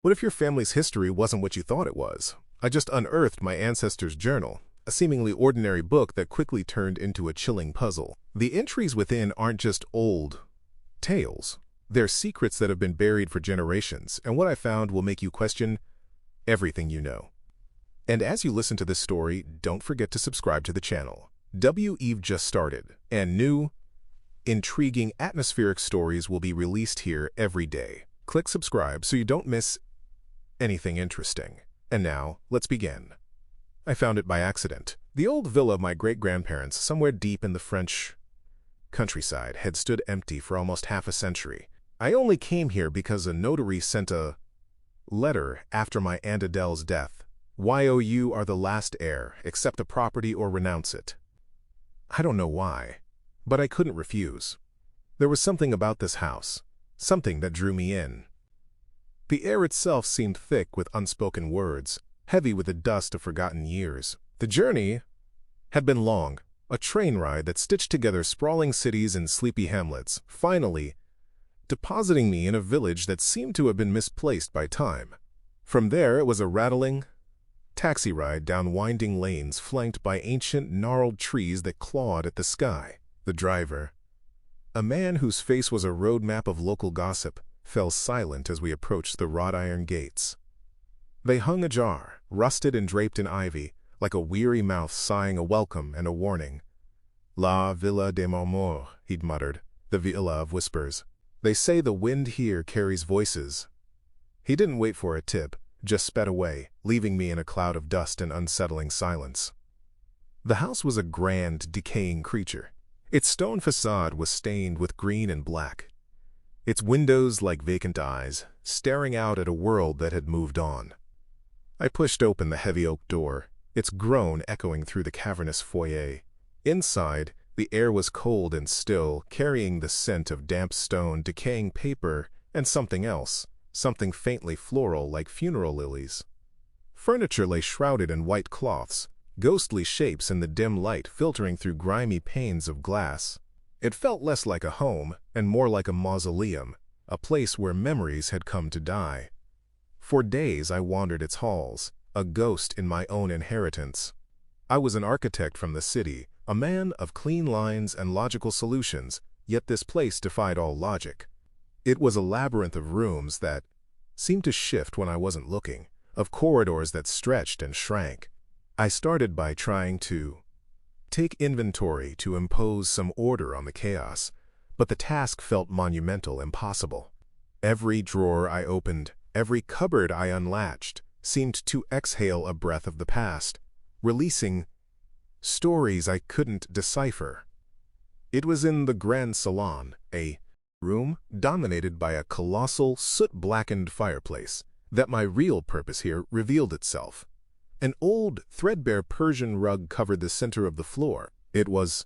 What if your family's history wasn't what you thought it was? I just unearthed my ancestor's journal, a seemingly ordinary book that quickly turned into a chilling puzzle. The entries within aren't just old tales. They're secrets that have been buried for generations, and what I found will make you question everything you know. And as you listen to this story, don't forget to subscribe to the channel. Eve just started, and new, intriguing, atmospheric stories will be released here every day. Click subscribe so you don't miss anything interesting. And now, let's begin. I found it by accident. The old villa of my great-grandparents, somewhere deep in the French countryside, had stood empty for almost half a century. I only came here because a notary sent a letter after my Aunt Adele's death. You are the last heir, accept the property or renounce it. I don't know why, but I couldn't refuse. There was something about this house, something that drew me in. The air itself seemed thick with unspoken words, heavy with the dust of forgotten years. The journey had been long, a train ride that stitched together sprawling cities and sleepy hamlets, finally depositing me in a village that seemed to have been misplaced by time. From there it was a rattling taxi ride down winding lanes flanked by ancient gnarled trees that clawed at the sky. The driver, a man whose face was a roadmap of local gossip, fell silent as we approached the wrought iron gates. They hung ajar, rusted and draped in ivy, like a weary mouth sighing a welcome and a warning. La Villa des Murmures, he'd muttered, the Villa of Whispers. They say the wind here carries voices. He didn't wait for a tip, just sped away, leaving me in a cloud of dust and unsettling silence. The house was a grand, decaying creature. Its stone facade was stained with green and black, its windows like vacant eyes, staring out at a world that had moved on. I pushed open the heavy oak door, its groan echoing through the cavernous foyer. Inside, the air was cold and still, carrying the scent of damp stone, decaying paper, and something else, something faintly floral like funeral lilies. Furniture lay shrouded in white cloths, ghostly shapes in the dim light filtering through grimy panes of glass. It felt less like a home and more like a mausoleum, a place where memories had come to die. For days I wandered its halls, a ghost in my own inheritance. I was an architect from the city, a man of clean lines and logical solutions, yet this place defied all logic. It was a labyrinth of rooms that seemed to shift when I wasn't looking, of corridors that stretched and shrank. I started by trying to take inventory to impose some order on the chaos, but the task felt monumental, impossible. Every drawer I opened, every cupboard I unlatched, seemed to exhale a breath of the past, releasing stories I couldn't decipher. It was in the grand salon, a room dominated by a colossal, soot-blackened fireplace, that my real purpose here revealed itself. An old, threadbare Persian rug covered the center of the floor. It was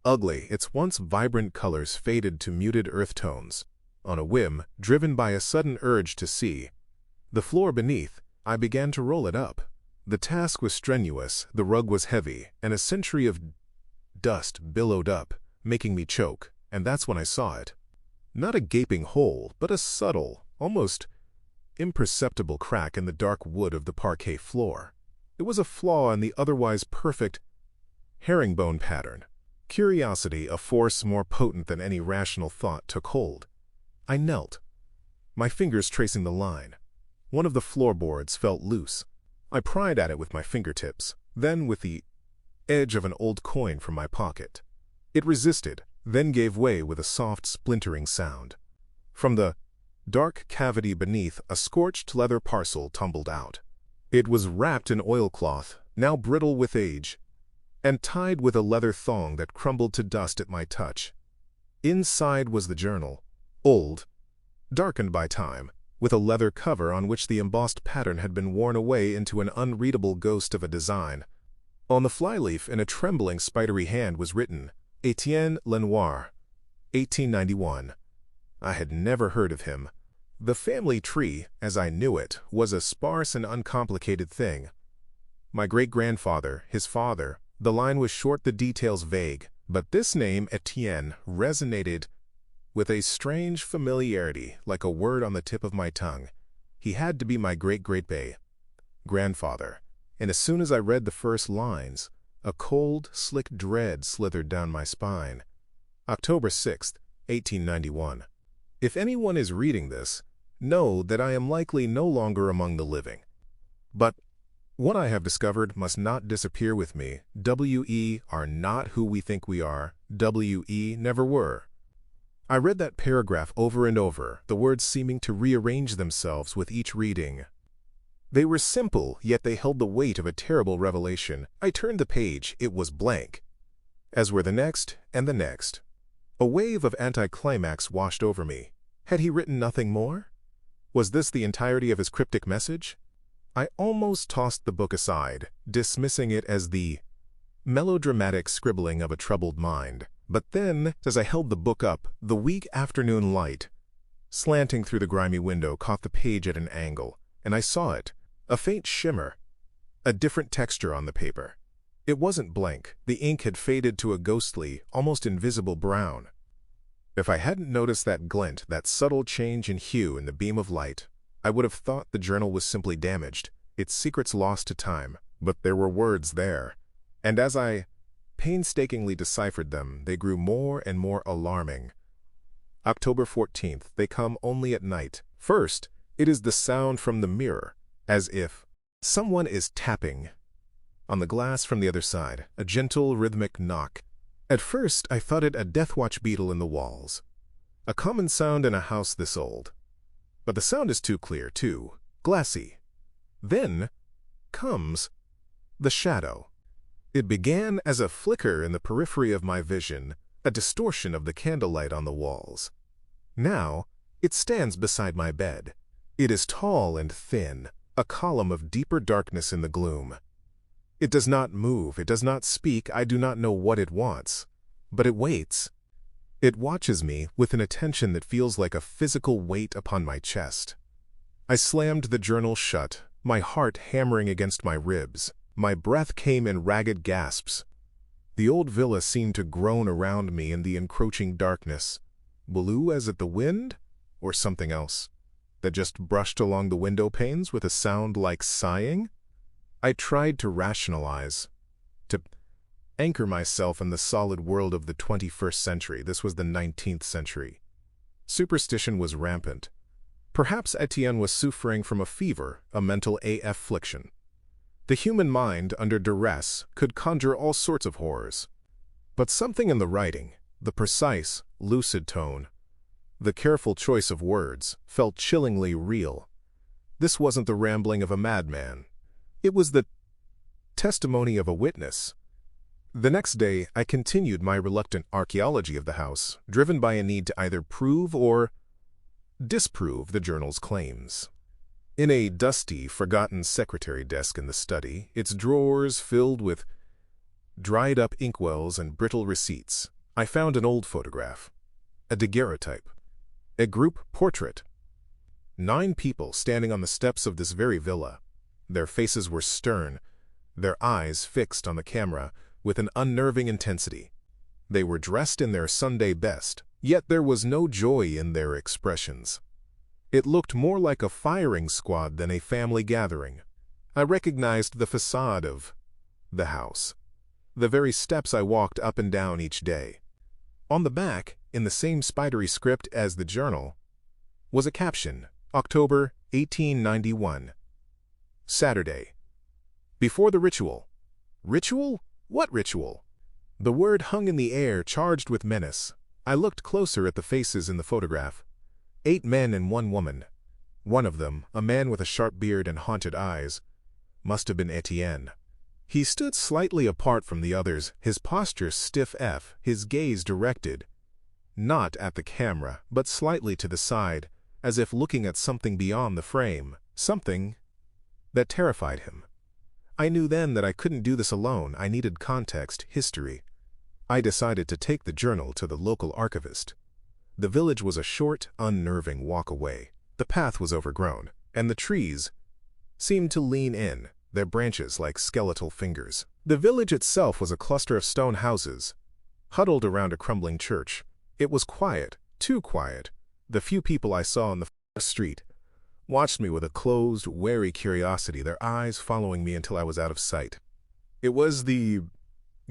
ugly, its once vibrant colors faded to muted earth tones. On a whim, driven by a sudden urge to see the floor beneath, I began to roll it up. The task was strenuous, the rug was heavy, and a century of dust billowed up, making me choke, and that's when I saw it. Not a gaping hole, but a subtle, almost imperceptible crack in the dark wood of the parquet floor. It was a flaw in the otherwise perfect herringbone pattern. Curiosity, a force more potent than any rational thought, took hold. I knelt, my fingers tracing the line. One of the floorboards felt loose. I pried at it with my fingertips, then with the edge of an old coin from my pocket. It resisted, then gave way with a soft, splintering sound. From the dark cavity beneath, a scorched leather parcel tumbled out. It was wrapped in oilcloth, now brittle with age, and tied with a leather thong that crumbled to dust at my touch. Inside was the journal, old, darkened by time, with a leather cover on which the embossed pattern had been worn away into an unreadable ghost of a design. On the flyleaf, in a trembling, spidery hand, was written, Etienne Lenoir, 1891. I had never heard of him. The family tree, as I knew it, was a sparse and uncomplicated thing. My great-grandfather, his father, the line was short, the details vague, but this name, Etienne, resonated with a strange familiarity, like a word on the tip of my tongue. He had to be my great-great-bay grandfather. And as soon as I read the first lines, a cold, slick dread slithered down my spine. October 6th, 1891. If anyone is reading this, know that I am likely no longer among the living. But what I have discovered must not disappear with me. We are not who we think we are. We never were. I read that paragraph over and over, the words seeming to rearrange themselves with each reading. They were simple, yet they held the weight of a terrible revelation. I turned the page, it was blank, as were the next and the next. A wave of anticlimax washed over me. Had he written nothing more? Was this the entirety of his cryptic message? I almost tossed the book aside, dismissing it as the melodramatic scribbling of a troubled mind. But then, as I held the book up, the weak afternoon light, slanting through the grimy window, caught the page at an angle, and I saw it, a faint shimmer, a different texture on the paper. It wasn't blank. The ink had faded to a ghostly, almost invisible brown. If I hadn't noticed that glint, that subtle change in hue in the beam of light, I would have thought the journal was simply damaged, its secrets lost to time. But there were words there, and as I painstakingly deciphered them, they grew more and more alarming. October 14th, they come only at night. First, it is the sound from the mirror, as if someone is tapping on the glass from the other side, a gentle, rhythmic knock. At first, I thought it a death-watch beetle in the walls, a common sound in a house this old. But the sound is too clear, too glassy. Then comes the shadow. It began as a flicker in the periphery of my vision, a distortion of the candlelight on the walls. Now, it stands beside my bed. It is tall and thin, a column of deeper darkness in the gloom. It does not move, it does not speak, I do not know what it wants. But it waits. It watches me with an attention that feels like a physical weight upon my chest. I slammed the journal shut, my heart hammering against my ribs. My breath came in ragged gasps. The old villa seemed to groan around me in the encroaching darkness. Blue as at the wind, or something else, that just brushed along the window panes with a sound like sighing? I tried to rationalize, to anchor myself in the solid world of the 21st century. This was the 19th century. Superstition was rampant. Perhaps Etienne was suffering from a fever, a mental affliction. The human mind, under duress, could conjure all sorts of horrors. But something in the writing, the precise, lucid tone, the careful choice of words, felt chillingly real. This wasn't the rambling of a madman. It was the testimony of a witness. The next day, I continued my reluctant archaeology of the house, driven by a need to either prove or disprove the journal's claims. In a dusty, forgotten secretary desk in the study, its drawers filled with dried-up inkwells and brittle receipts, I found an old photograph, a daguerreotype, a group portrait. 9 people standing on the steps of this very villa. Their faces were stern, their eyes fixed on the camera with an unnerving intensity. They were dressed in their Sunday best, yet there was no joy in their expressions. It looked more like a firing squad than a family gathering. I recognized the facade of the house, the very steps I walked up and down each day. On the back, in the same spidery script as the journal, was a caption, October 1891. Saturday. Before the ritual. Ritual? What ritual? The word hung in the air, charged with menace. I looked closer at the faces in the photograph. 8 men and 1 woman. One of them, a man with a sharp beard and haunted eyes, must have been Etienne. He stood slightly apart from the others, his posture stiff, his gaze directed, not at the camera, but slightly to the side, as if looking at something beyond the frame, something that terrified him. I knew then that I couldn't do this alone. I needed context, history. I decided to take the journal to the local archivist. The village was a short, unnerving walk away. The path was overgrown, and the trees seemed to lean in, their branches like skeletal fingers. The village itself was a cluster of stone houses, huddled around a crumbling church. It was quiet, too quiet. The few people I saw on the street watched me with a closed, wary curiosity, their eyes following me until I was out of sight. It was the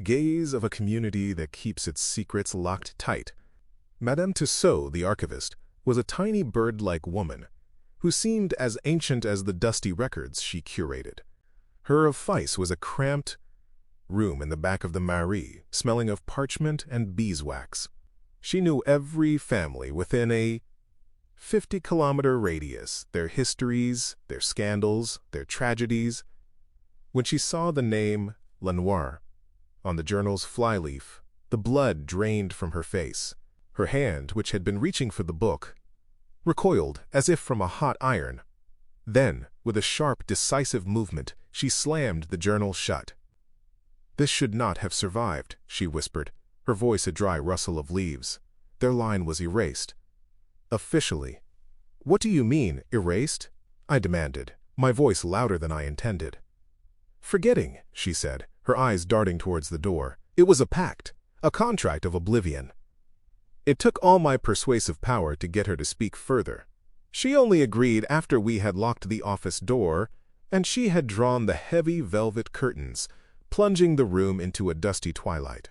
gaze of a community that keeps its secrets locked tight. Madame Tussaud, the archivist, was a tiny bird-like woman who seemed as ancient as the dusty records she curated. Her office was a cramped room in the back of the mairie, smelling of parchment and beeswax. She knew every family within a 50-kilometer radius, their histories, their scandals, their tragedies. When she saw the name Lenoir on the journal's flyleaf, the blood drained from her face. Her hand, which had been reaching for the book, recoiled as if from a hot iron. Then, with a sharp, decisive movement, she slammed the journal shut. "This should not have survived," she whispered, her voice a dry rustle of leaves. Their line was erased. "Officially." "What do you mean, erased?" I demanded, my voice louder than I intended. "Forgetting," she said, her eyes darting towards the door. "It was a pact, a contract of oblivion." It took all my persuasive power to get her to speak further. She only agreed after we had locked the office door, and she had drawn the heavy velvet curtains, plunging the room into a dusty twilight.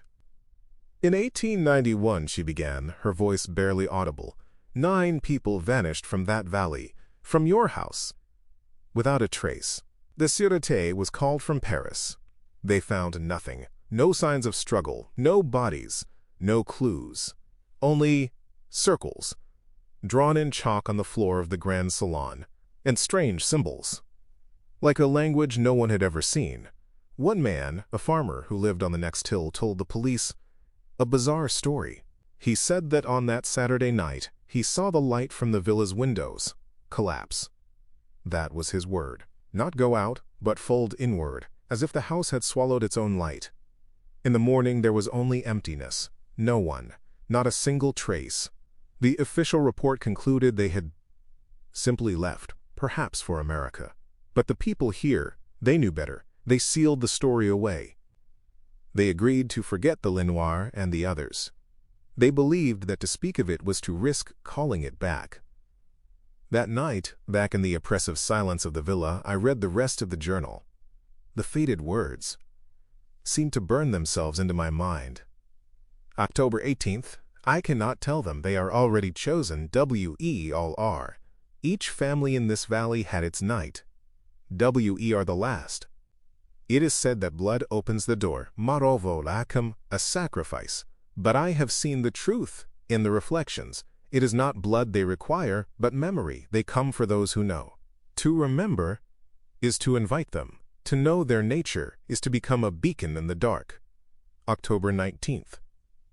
"In 1891, she began, her voice barely audible, 9 people vanished from that valley, from your house, without a trace. The Sûreté was called from Paris. They found nothing, no signs of struggle, no bodies, no clues. Only circles, drawn in chalk on the floor of the Grand Salon, and strange symbols, like a language no one had ever seen. One man, a farmer who lived on the next hill, told the police a bizarre story. He said that on that Saturday night, he saw the light from the villa's windows collapse. That was his word. Not go out, but fold inward, as if the house had swallowed its own light. In the morning there was only emptiness, no one, not a single trace. The official report concluded they had simply left, perhaps for America. But the people here, they knew better. They sealed the story away. They agreed to forget the Lenoir and the others. They believed that to speak of it was to risk calling it back. That night, back in the oppressive silence of the villa, I read the rest of the journal. The faded words seemed to burn themselves into my mind. October 18th, I cannot tell them, they are already chosen, W.E. all are. Each family in this valley had its night. W.E. are the last. It is said that blood opens the door, marovo lacum, a sacrifice. But I have seen the truth in the reflections. It is not blood they require, but memory. They come for those who know. To remember is to invite them. To know their nature is to become a beacon in the dark. October 19th.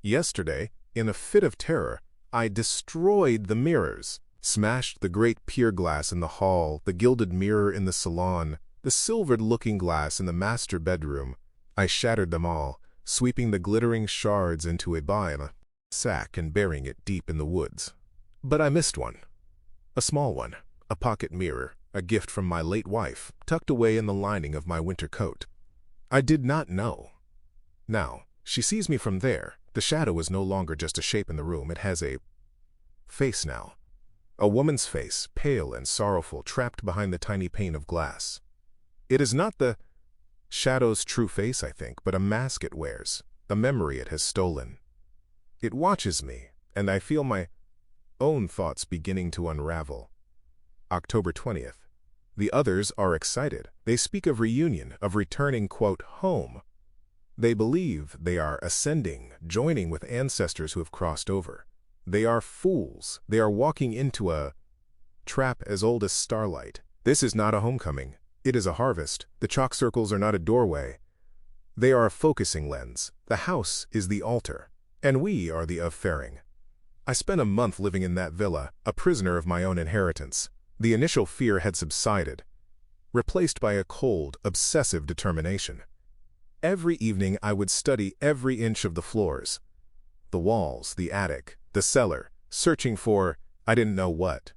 Yesterday, in a fit of terror, I destroyed the mirrors, smashed the great pier glass in the hall, the gilded mirror in the salon, the silvered looking glass in the master bedroom. I shattered them all, sweeping the glittering shards into a sack and burying it deep in the woods. But I missed one. A small one, a pocket mirror, a gift from my late wife, tucked away in the lining of my winter coat. I did not know. Now, she sees me from there. The shadow is no longer just a shape in the room. It has a face now. A woman's face, pale and sorrowful, trapped behind the tiny pane of glass. It is not the shadow's true face, I think, but a mask it wears, the memory it has stolen. It watches me, and I feel my own thoughts beginning to unravel. October 20th. The others are excited. They speak of reunion, of returning, quote, home. They believe they are ascending, joining with ancestors who have crossed over. They are fools. They are walking into a trap as old as starlight. This is not a homecoming. It is a harvest. The chalk circles are not a doorway. They are a focusing lens. The house is the altar, and we are the offering. I spent a month living in that villa, a prisoner of my own inheritance. The initial fear had subsided, replaced by a cold, obsessive determination. Every evening I would study every inch of the floors, the walls, the attic, the cellar, searching for, I didn't know what.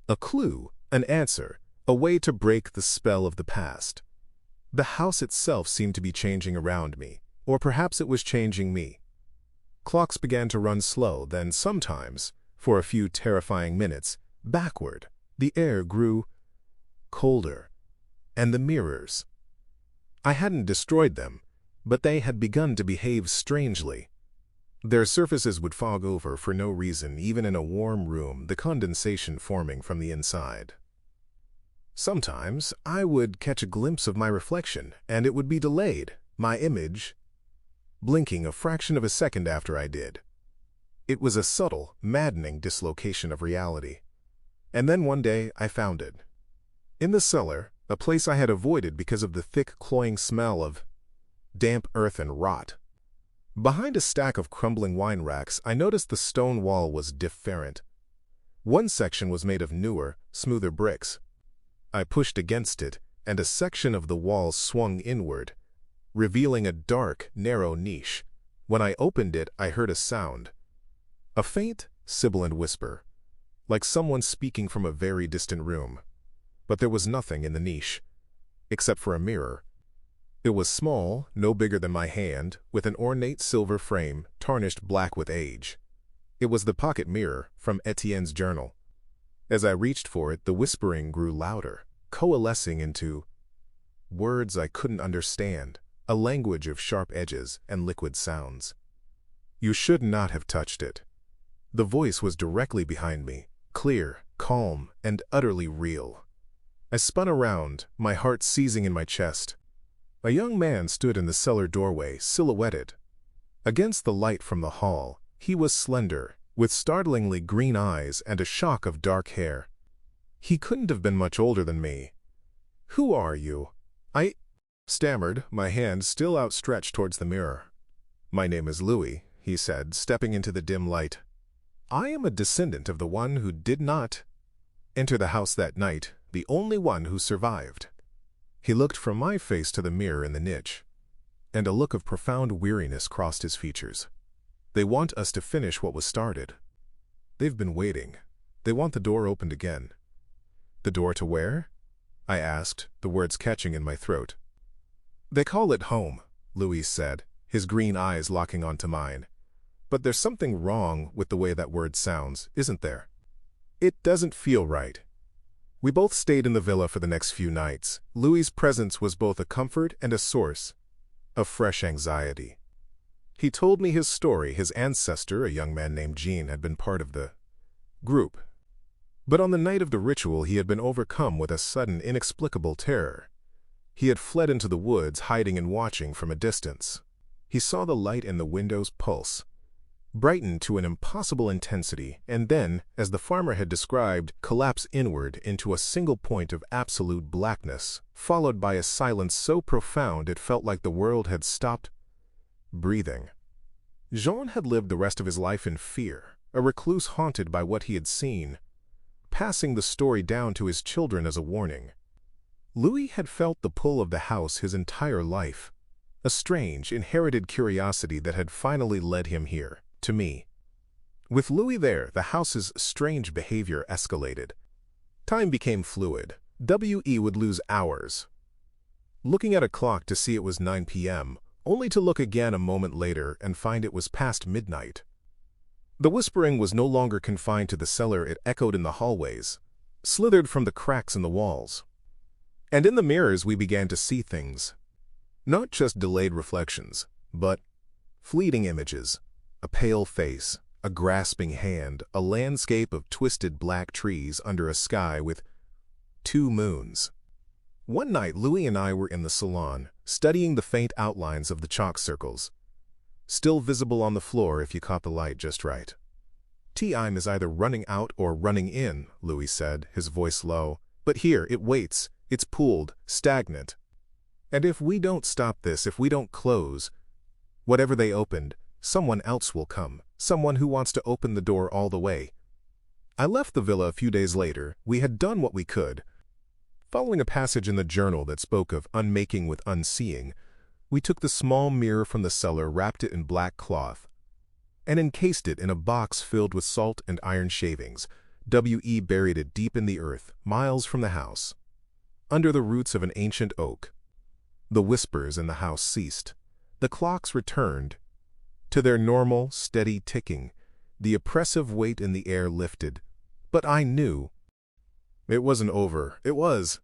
A clue, an answer, a way to break the spell of the past. The house itself seemed to be changing around me, or perhaps it was changing me. Clocks began to run slow, then sometimes, for a few terrifying minutes, backward, The air grew colder, and the mirrors. I hadn't destroyed them, but they had begun to behave strangely. Their surfaces would fog over for no reason, even in a warm room, the condensation forming from the inside. Sometimes I would catch a glimpse of my reflection, and it would be delayed, my image blinking a fraction of a second after I did. It was a subtle, maddening dislocation of reality. And then one day I found it. In the cellar, a place I had avoided because of the thick, cloying smell of damp earth and rot. Behind a stack of crumbling wine racks, I noticed the stone wall was different. One section was made of newer, smoother bricks. I pushed against it, and a section of the wall swung inward, revealing a dark, narrow niche. When I opened it, I heard a sound. A faint, sibilant whisper, like someone speaking from a very distant room. But there was nothing in the niche, except for a mirror. It was small, no bigger than my hand, with an ornate silver frame, tarnished black with age. It was the pocket mirror from Etienne's journal. As I reached for it, the whispering grew louder, coalescing into words I couldn't understand, a language of sharp edges and liquid sounds. You should not have touched it. The voice was directly behind me, clear, calm, and utterly real. I spun around, my heart seizing in my chest. A young man stood in the cellar doorway, silhouetted. Against the light from the hall, he was slender, with startlingly green eyes and a shock of dark hair. He couldn't have been much older than me. "Who are you?" I stammered, my hand still outstretched towards the mirror. "My name is Louis," he said, stepping into the dim light. "I am a descendant of the one who did not enter the house that night, the only one who survived." He looked from my face to the mirror in the niche, and a look of profound weariness crossed his features. "They want us to finish what was started. They've been waiting. They want the door opened again." "The door to where?" I asked, the words catching in my throat. "They call it home," Louis said, his green eyes locking onto mine. "But there's something wrong with the way that word sounds, isn't there? It doesn't feel right." We both stayed in the villa for the next few nights. Louis's presence was both a comfort and a source of fresh anxiety. He told me his story. His ancestor, a young man named Jean, had been part of the group. But on the night of the ritual, he had been overcome with a sudden, inexplicable terror. He had fled into the woods, hiding and watching from a distance. He saw the light in the window's pulse, brightened to an impossible intensity, and then, as the farmer had described, collapse inward into a single point of absolute blackness, followed by a silence so profound it felt like the world had stopped breathing. Jean had lived the rest of his life in fear, a recluse haunted by what he had seen, passing the story down to his children as a warning. Louis had felt the pull of the house his entire life, a strange, inherited curiosity that had finally led him here, to me. With Louis there, the house's strange behavior escalated. Time became fluid. W.E. would lose hours, looking at a clock to see it was 9 p.m., only to look again a moment later and find it was past midnight. The whispering was no longer confined to the cellar. It echoed in the hallways, slithered from the cracks in the walls. And in the mirrors we began to see things. Not just delayed reflections, but fleeting images. A pale face, a grasping hand, a landscape of twisted black trees under a sky with 2 moons. One night, Louis and I were in the salon, studying the faint outlines of the chalk circles, still visible on the floor if you caught the light just right. "Time is either running out or running in," Louis said, his voice low. "But here, it waits. It's pooled, stagnant. And if we don't stop this, if we don't close whatever they opened, someone else will come, someone who wants to open the door all the way." I left the villa a few days later. We had done what we could. Following a passage in the journal that spoke of unmaking with unseeing, we took the small mirror from the cellar, wrapped it in black cloth, and encased it in a box filled with salt and iron shavings. W.E. buried it deep in the earth, miles from the house, under the roots of an ancient oak. The whispers in the house ceased. The clocks returned to their normal, steady ticking. The oppressive weight in the air lifted. But I knew It wasn't over. It was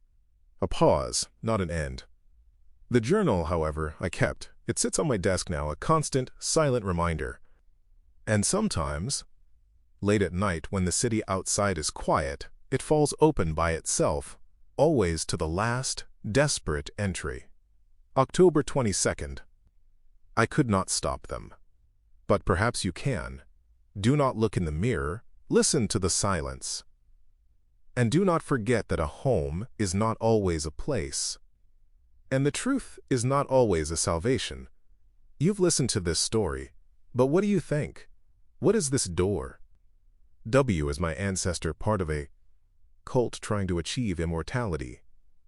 a pause, not an end. The journal, however, I kept. It sits on my desk now, a constant, silent reminder. And sometimes, late at night when the city outside is quiet, it falls open by itself, always to the last, desperate entry. October 22nd. I could not stop them. But perhaps you can. Do not look in the mirror, listen to the silence. And do not forget that a home is not always a place. And the truth is not always a salvation. You've listened to this story, but what do you think? What is this door? W is my ancestor part of a cult trying to achieve immortality?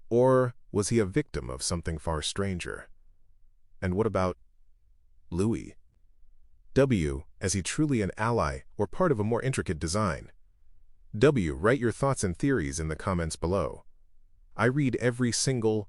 Or was he a victim of something far stranger? And what about Louis? W, is he truly an ally or part of a more intricate design? W, write your thoughts and theories in the comments below. I read every single